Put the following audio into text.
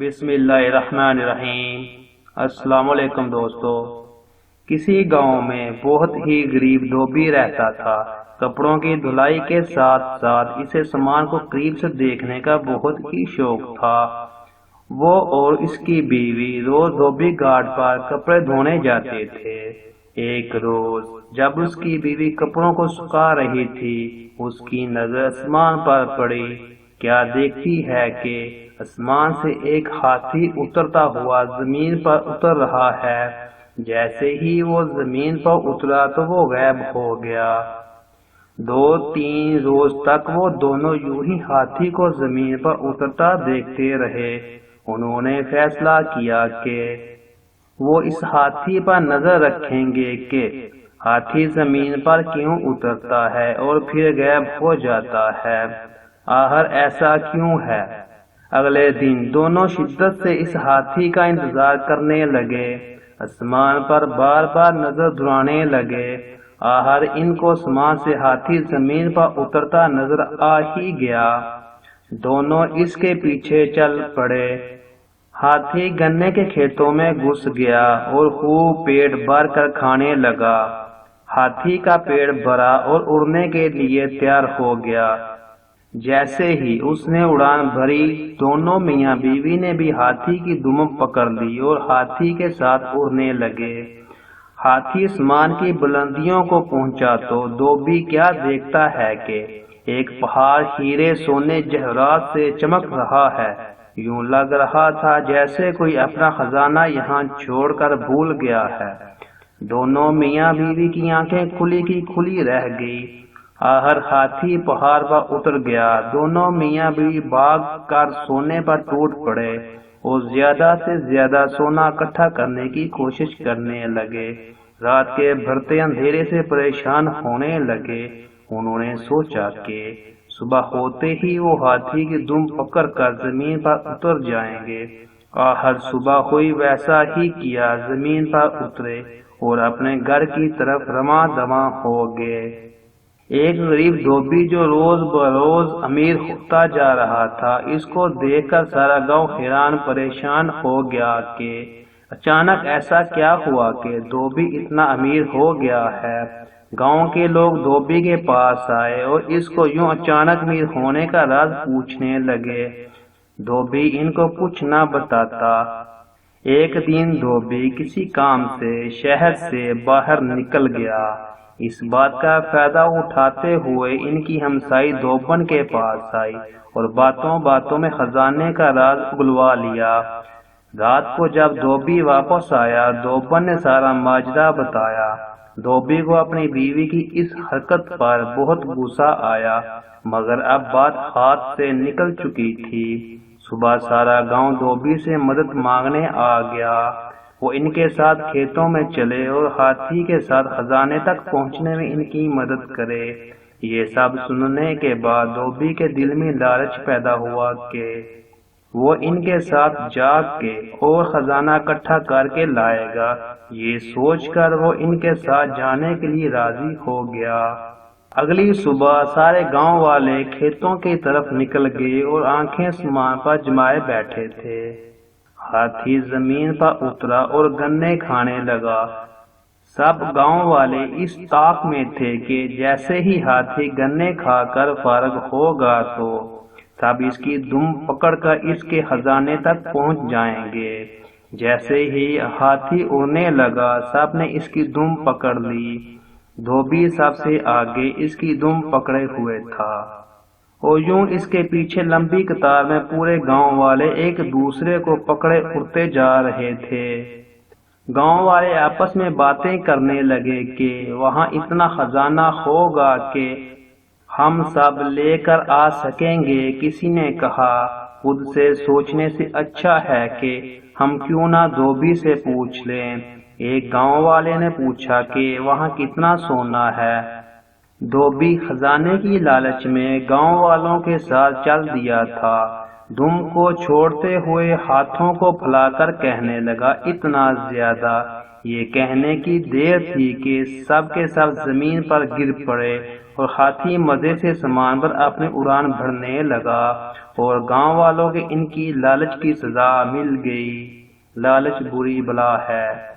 بسم اللہ الرحمن الرحیم۔ السلام علیکم دوستو۔ کسی گاؤں میں بہت ہی غریب دھوبی رہتا تھا۔ کپڑوں کی دھلائی کے ساتھ ساتھ اسے سامان کو قریب سے دیکھنے کا بہت ہی شوق تھا۔ وہ اور اس کی بیوی روز دھوبی گھاٹ پر کپڑے دھونے جاتے تھے۔ ایک روز جب اس کی بیوی کپڑوں کو سکھا رہی تھی، اس کی نظر آسمان پر پڑی۔ کیا دیکھتی ہے کہ آسمان سے ایک ہاتھی اترتا ہوا زمین پر اتر رہا ہے۔ جیسے ہی وہ زمین پر اترا تو وہ غائب ہو گیا۔ 2-3 روز تک وہ دونوں یوں ہی ہاتھی کو زمین پر اترتا دیکھتے رہے۔ انہوں نے فیصلہ کیا کہ وہ اس ہاتھی پر نظر رکھیں گے کہ ہاتھی زمین پر کیوں اترتا ہے اور پھر غائب ہو جاتا ہے، آخر ایسا کیوں ہے۔ اگلے دن دونوں شدت سے اس ہاتھی کا انتظار کرنے لگے، آسمان پر بار بار نظر دوڑانے لگے۔ آخر ان کو آسمان سے ہاتھی زمین پر اترتا نظر آ ہی گیا۔ دونوں اس کے پیچھے چل پڑے۔ ہاتھی گنے کے کھیتوں میں گھس گیا اور خوب پیٹ بھر کر کھانے لگا۔ ہاتھی کا پیٹ بھرا اور اڑنے کے لیے تیار ہو گیا۔ جیسے ہی اس نے اڑان بھری، دونوں میاں بیوی نے بھی ہاتھی کی دم پکڑ لی اور ہاتھی کے ساتھ اڑنے لگے۔ ہاتھی آسمان کی بلندیوں کو پہنچا تو دھوبی کیا دیکھتا ہے کہ ایک پہاڑ ہیرے سونے جواہرات سے چمک رہا ہے۔ یوں لگ رہا تھا جیسے کوئی اپنا خزانہ یہاں چھوڑ کر بھول گیا ہے۔ دونوں میاں بیوی کی آنکھیں کھلی کی کھلی رہ گئی۔ آخر ہاتھی پہاڑ پر اتر گیا۔ دونوں میاں بیوی بھاگ کر سونے پر ٹوٹ پڑے اور زیادہ سے زیادہ سونا اکٹھا کرنے کی کوشش کرنے لگے۔ رات کے بڑھتے اندھیرے سے پریشان ہونے لگے۔ انہوں نے سوچا کہ صبح ہوتے ہی وہ ہاتھی کی دم پکڑ کر زمین پر اتر جائیں گے۔ آخر صبح ہوئی، ویسا ہی کیا، زمین پر اترے اور اپنے گھر کی طرف رواں دواں ہو گئے۔ ایک غریب دھوبی جو روز بروز امیر ہوتا جا رہا تھا، اس کو دیکھ کر سارا گاؤں حیران پریشان ہو گیا کہ اچانک ایسا کیا ہوا کہ دھوبی اتنا امیر ہو گیا ہے۔ گاؤں کے لوگ دھوبی کے پاس آئے اور اس کو یوں اچانک امیر ہونے کا راز پوچھنے لگے۔ دھوبی ان کو کچھ نہ بتاتا۔ ایک دن دھوبی کسی کام سے شہر سے باہر نکل گیا۔ اس بات کا فائدہ اٹھاتے ہوئے ان کی ہمسائی دھوبن کے پاس آئی اور باتوں باتوں میں خزانے کا راز اگلوا لیا۔ رات کو جب دھوبی واپس آیا، دھوبن نے سارا ماجرا بتایا۔ دھوبی کو اپنی بیوی کی اس حرکت پر بہت غصہ آیا، مگر اب بات ہاتھ سے نکل چکی تھی۔ صبح سارا گاؤں دھوبی سے مدد مانگنے آ گیا۔ وہ ان کے ساتھ کھیتوں میں چلے اور ہاتھی کے ساتھ خزانے تک پہنچنے میں ان کی مدد کرے۔ یہ سب سننے کے بعد دھوبی کے دل میں لالچ پیدا ہوا کہ وہ ان کے ساتھ جا کے اور خزانہ اکٹھا کر کے لائے گا۔ یہ سوچ کر وہ ان کے ساتھ جانے کے لیے راضی ہو گیا۔ اگلی صبح سارے گاؤں والے کھیتوں کی طرف نکل گئے اور آنکھیں آسمان پر جمائے بیٹھے تھے۔ ہاتھی زمین پر اترا اور گنے کھانے لگا۔ سب گاؤں والے اس طاق میں تھے کہ جیسے ہی ہاتھی گنے کھا کر فارغ ہوگا تو سب اس کی دم پکڑ کر اس کے خزانے تک پہنچ جائیں گے۔ جیسے ہی ہاتھی اڑنے لگا، سب نے اس کی دم پکڑ لی۔ دھوبی سب سے آگے اس کی دم پکڑے ہوئے تھا اور یوں اس کے پیچھے لمبی قطار میں پورے گاؤں والے ایک دوسرے کو پکڑے اڑتے جا رہے تھے۔ گاؤں والے آپس میں باتیں کرنے لگے کہ وہاں اتنا خزانہ ہوگا کہ ہم سب لے کر آ سکیں گے۔ کسی نے کہا، خود سے سوچنے سے اچھا ہے کہ ہم کیوں نہ دھوبی سے پوچھ لیں۔ ایک گاؤں والے نے پوچھا کہ وہاں کتنا سونا ہے۔ دھوبی خزانے کی لالچ میں گاؤں والوں کے ساتھ چل دیا تھا۔ دم کو چھوڑتے ہوئے ہاتھوں کو پھیلا کر کہنے لگا، اتنا زیادہ یہ کہنے کی دیر تھی کہ سب کے سب زمین پر گر پڑے اور ہاتھی مزے سے سامان پر اپنی اڑان بھرنے لگا، اور گاؤں والوں کے ان کی لالچ کی سزا مل گئی۔ لالچ بری بلا ہے۔